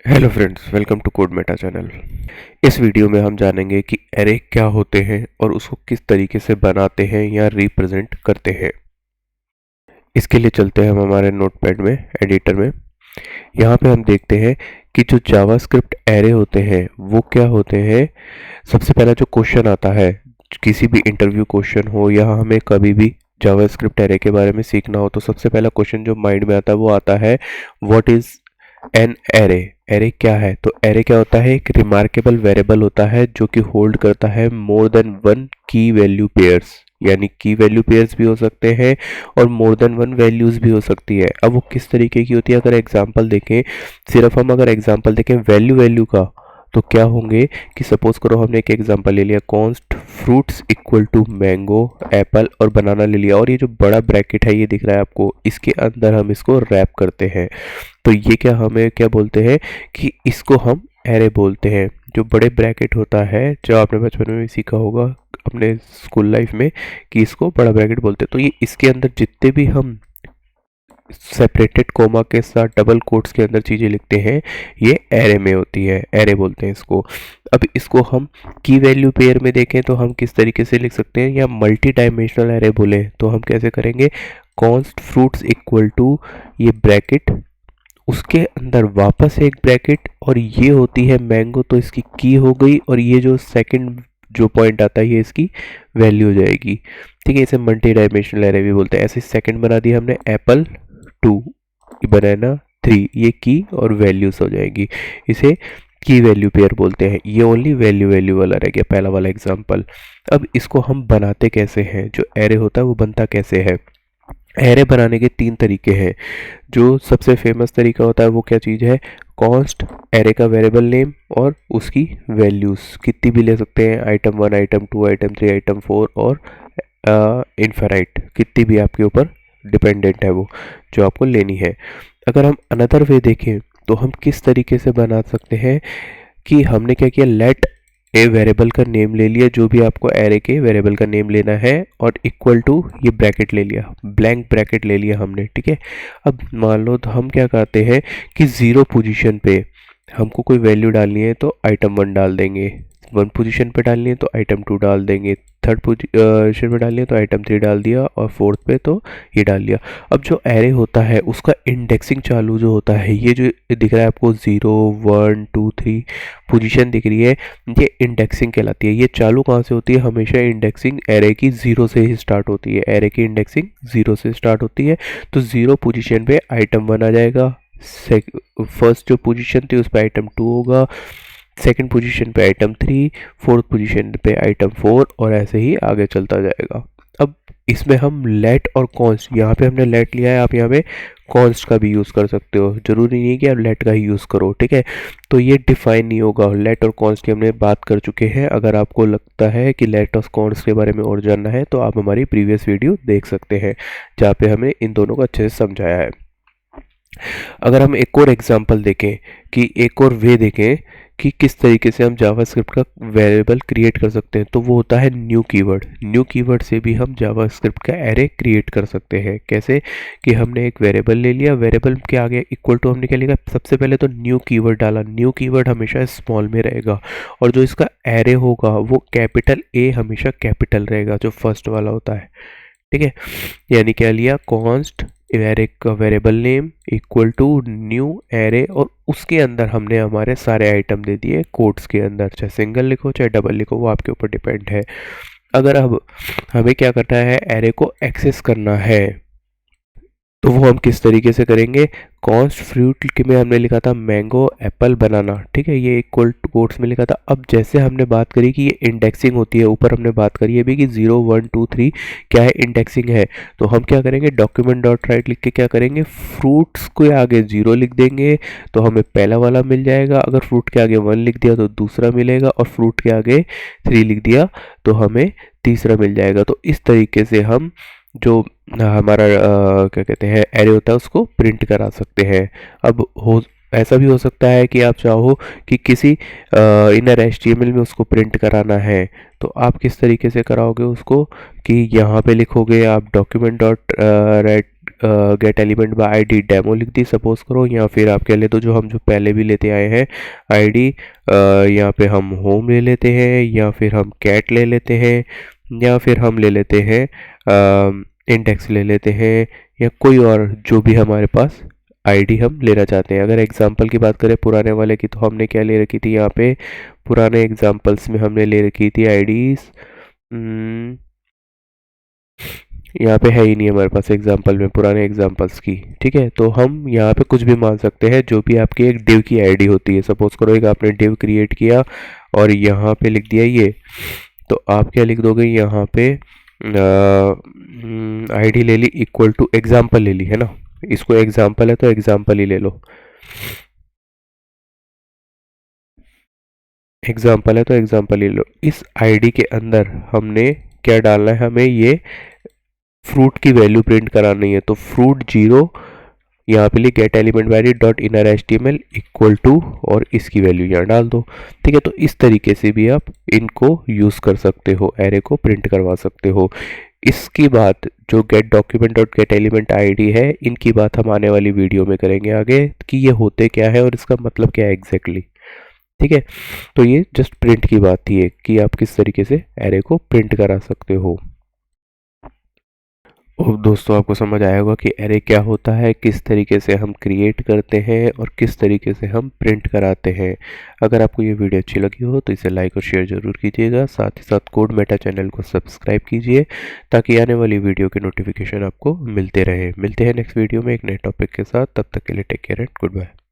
Hello friends, welcome to code meta channel. इस video में हम जानेंगे कि एरे क्या होते हैं और उसको किस तरीके से बनाते हैं या रिप्रेजेंट करते हैं। इसके लिए चलते हैं हम हमारे नोटपैड में, एडिटर में। यहाँ पे हम देखते हैं कि जो जावास्क्रिप्ट एरे होते हैं वो क्या होते हैं। सबसे पहला जो क्वेश्चन आता है, किसी भी इंटरव्यू क्वेश्चन हो या हमें कभी भी जावास्क्रिप्ट एरे के बारे में सीखना हो, तो सबसे पहला क्वेश्चन जो माइंड में आता है वो आता है, what is an array. Array क्या है? तो एरे क्या होता है? एक रिमार्केबल वेरिएबल होता है जो कि होल्ड करता है मोर देन वन की वैल्यू पेयर्स, यानी की वैल्यू पेयर्स भी हो सकते हैं और मोर देन वन वैल्यूज भी हो सकती है। अब वो किस तरीके की होती है, अगर एग्जांपल देखें, सिर्फ हम अगर एग्जांपल देखें वैल्यू वैल्यू का, तो क्या होंगे कि सपोज करो हमने एक एग्जांपल ले लिया, const fruits equal to mango, apple और बनाना ले लिया, और ये जो बड़ा ब्रैकेट है ये दिख रहा है आपको, इसके अंदर हम इसको रैप करते हैं। तो ये क्या, हमें क्या बोलते हैं कि इसको हम एरे बोलते हैं। जो बड़े ब्रैकेट होता है, जो आपने बचपन में भी सीखा होगा अपने स्कूल लाइफ में, कि इसको बड़ा ब्रैकेट बोलते हैं। तो ये इसके अंदर जितने भी हम सेपरेटेड कोमा के साथ डबल कोट्स के अंदर चीज़ें लिखते हैं, ये एरे में होती है, एरे बोलते हैं इसको। अब इसको हम की वैल्यू पेयर में देखें तो हम किस तरीके से लिख सकते हैं, या मल्टी डायमेंशनल एरे बोले तो हम कैसे करेंगे, कॉन्स्ट फ्रूट्स इक्वल टू ये ब्रैकेट, उसके अंदर वापस एक ब्रैकेट, और ये होती है मैंगो, तो इसकी की हो गई, और ये जो सेकंड जो पॉइंट आता है ये इसकी वैल्यू हो जाएगी। ठीक है, इसे मल्टी डायमेंशनल एरे भी बोलते हैं। ऐसे सेकंड बना दिया हमने, एप्पल 2, बनाना 3, ये की और वैल्यूज हो जाएगी। इसे की वैल्यू पेयर बोलते हैं। ये ओनली वैल्यू वैल्यू वाला रह गया, पहला वाला एग्जांपल। अब इसको हम बनाते कैसे हैं, जो एरे होता है वो बनता कैसे है। एरे बनाने के 3 तरीके हैं। जो सबसे फेमस तरीका होता है वो क्या चीज़ है, कॉन्स्ट, एरे का वेरिएबल नेम और उसकी वैल्यूज़ कितनी भी ले सकते हैं, आइटम 1, आइटम 2, आइटम 3, आइटम 4 और इनफाइनाइट, कितनी भी आपके ऊपर डिपेंडेंट है वो जो आपको लेनी है। अगर हम अनदर वे देखें तो हम किस तरीके से बना सकते हैं कि हमने क्या किया, लेट ए वेरिएबल का नेम ले लिया, जो भी आपको एरे के वेरिएबल का नेम लेना है, और इक्वल टू ये ब्रैकेट ले लिया, ब्लैंक ब्रैकेट ले लिया हमने। ठीक है, अब मान लो तो हम क्या करते हैं कि ज़ीरो पोजीशन पे हमको कोई वैल्यू डालनी है तो आइटम 1 डाल देंगे, 1 पोजीशन पे डालनी है तो आइटम 2 डाल देंगे, थर्ड पोजीशन पे डालनी है तो आइटम 3 डाल दिया, और फोर्थ पे तो ये डाल दिया। अब जो एरे होता है उसका इंडेक्सिंग चालू जो होता है, ये जो दिख रहा है आपको 0, 1, 2, 3 पोजीशन दिख रही है, ये इंडेक्सिंग कहलाती है। ये चालू कहाँ से होती है, हमेशा इंडेक्सिंग एरे की 0 से ही स्टार्ट होती है, एरे की इंडेक्सिंग 0 से स्टार्ट होती है। तो 0 पोजीशन पे आइटम 1 आ जाएगा, फर्स्ट जो पोजीशन थी उस पर आइटम 2 होगा, सेकंड पोजीशन पे आइटम 3, फोर्थ पोजीशन पे आइटम 4, और ऐसे ही आगे चलता जाएगा। अब इसमें हम लेट और कॉन्स्ट, यहाँ पे हमने लेट लिया है, आप यहाँ पे कॉन्स्ट का भी यूज़ कर सकते हो, ज़रूरी नहीं है कि आप लेट का ही यूज़ करो। ठीक है, तो ये डिफाइन नहीं होगा, लेट और कॉन्स्ट की हमने बात कर चुके हैं। अगर आपको लगता है कि लेट और कॉन्स्ट के बारे में और जानना है तो आप हमारी प्रीवियस वीडियो देख सकते हैं, जहाँ पे हमने इन दोनों को अच्छे से समझाया है। अगर हम एक और एग्जांपल देखें, कि एक और वे देखें कि किस तरीके से हम जावास्क्रिप्ट का वेरिएबल क्रिएट कर सकते हैं, तो वो होता है न्यू कीवर्ड। न्यू कीवर्ड से भी हम जावास्क्रिप्ट का एरे क्रिएट कर सकते हैं। कैसे कि हमने एक वेरिएबल ले लिया, वेरिएबल के आगे इक्वल टू हमने क्या लिखा, सबसे पहले तो न्यू कीवर्ड डाला। न्यू कीवर्ड हमेशा स्मॉल में रहेगा, और जो इसका एरे होगा वो कैपिटल ए हमेशा कैपिटल रहेगा, जो फर्स्ट वाला होता है। ठीक है, यानी क्या लिया, कॉन्स्ट एरे का variable name equal to new array, और उसके अंदर हमने हमारे सारे आइटम दे दिए कोट्स के अंदर, चाहे सिंगल लिखो चाहे डबल लिखो, वो आपके ऊपर डिपेंड है। अगर अब हमें क्या करना है, एरे को एक्सेस करना है, तो वो हम किस तरीके से करेंगे, कॉन्स्ट फ्रूट के में हमने लिखा था मैंगो, एप्पल, बनाना। ठीक है, ये इक्वल टू कोट्स में लिखा था। अब जैसे हमने बात करी कि ये इंडेक्सिंग होती है, ऊपर हमने बात करी है भी कि 0, 1, 2, 3 क्या है, इंडेक्सिंग है। तो हम क्या करेंगे, डॉक्यूमेंट डॉट राइट लिख के क्या करेंगे, फ्रूट्स के आगे 0 लिख देंगे तो हमें पहला वाला मिल जाएगा। अगर फ्रूट के आगे 1 लिख दिया तो दूसरा मिलेगा, और फ्रूट के आगे 3 लिख दिया तो हमें तीसरा मिल जाएगा। तो इस तरीके से हम जो हमारा क्या कहते हैं एरे होता है उसको प्रिंट करा सकते हैं। अब हो ऐसा भी हो सकता है कि आप चाहो कि किसी इनर HTML में उसको प्रिंट कराना है, तो आप किस तरीके से कराओगे उसको, कि यहाँ पे लिखोगे आप document dot right get element by ID demo लिख दी सपोज करो, या फिर आप कह ले तो जो हम जो पहले भी लेते आए हैं आईडी, यहाँ पे हम होम ले लेते हैं, या फिर हम कैट ले लेते हैं, या फिर हम ले लेते हैं इंडेक्स ले लेते हैं, या कोई और जो भी हमारे पास आईडी हम लेना चाहते हैं। अगर एग्जांपल की बात करें पुराने वाले की, तो हमने क्या ले रखी थी यहाँ पे, पुराने एग्जांपल्स में हमने ले रखी थी आईडीज, यहाँ पे है ही नहीं हमारे पास एग्जांपल में पुराने एग्जांपल्स की। ठीक है, तो हम यहाँ पे कुछ भी मान सकते हैं जो भी आपकी एक डिव की आईडी होती है। सपोज करो एक आपने डिव क्रिएट किया और यहाँ पे लिख दिया ये, तो आप क्या लिख दोगे यहाँ पे, आईडी ले ली इक्वल टू एग्जाम्पल ले ली है ना, इसको एग्जाम्पल है तो एग्जाम्पल ही ले लो, एग्जाम्पल है तो एग्जाम्पल ही लो। इस आईडी के अंदर हमने क्या डालना है, हमें ये फ्रूट की वैल्यू प्रिंट करानी है। तो फ्रूट 0 यहाँ पे get element value dot inner HTML equal to और इसकी वैल्यू यहाँ डाल दो। ठीक है, तो इस तरीके से भी आप इनको यूज़ कर सकते हो, एरे को प्रिंट करवा सकते हो। इसकी बात जो gate document dot gate element ID है, इनकी बात हम आने वाली वीडियो में करेंगे आगे कि ये होते क्या है और इसका मतलब क्या है एग्जैक्टली। ठीक है, तो ये जस्ट प्रिंट की बात थी कि आप किस तरीके से एरे को प्रिंट करा सकते हो। और दोस्तों आपको समझ आया होगा कि एरे क्या होता है, किस तरीके से हम क्रिएट करते हैं और किस तरीके से हम प्रिंट कराते हैं। अगर आपको ये वीडियो अच्छी लगी हो तो इसे लाइक और शेयर ज़रूर कीजिएगा। साथ ही साथ कोड मेटा चैनल को सब्सक्राइब कीजिए ताकि आने वाली वीडियो के नोटिफिकेशन आपको मिलते रहे। मिलते हैं नेक्स्ट वीडियो में एक नए टॉपिक के साथ, तब तक के लिए take care and good bye.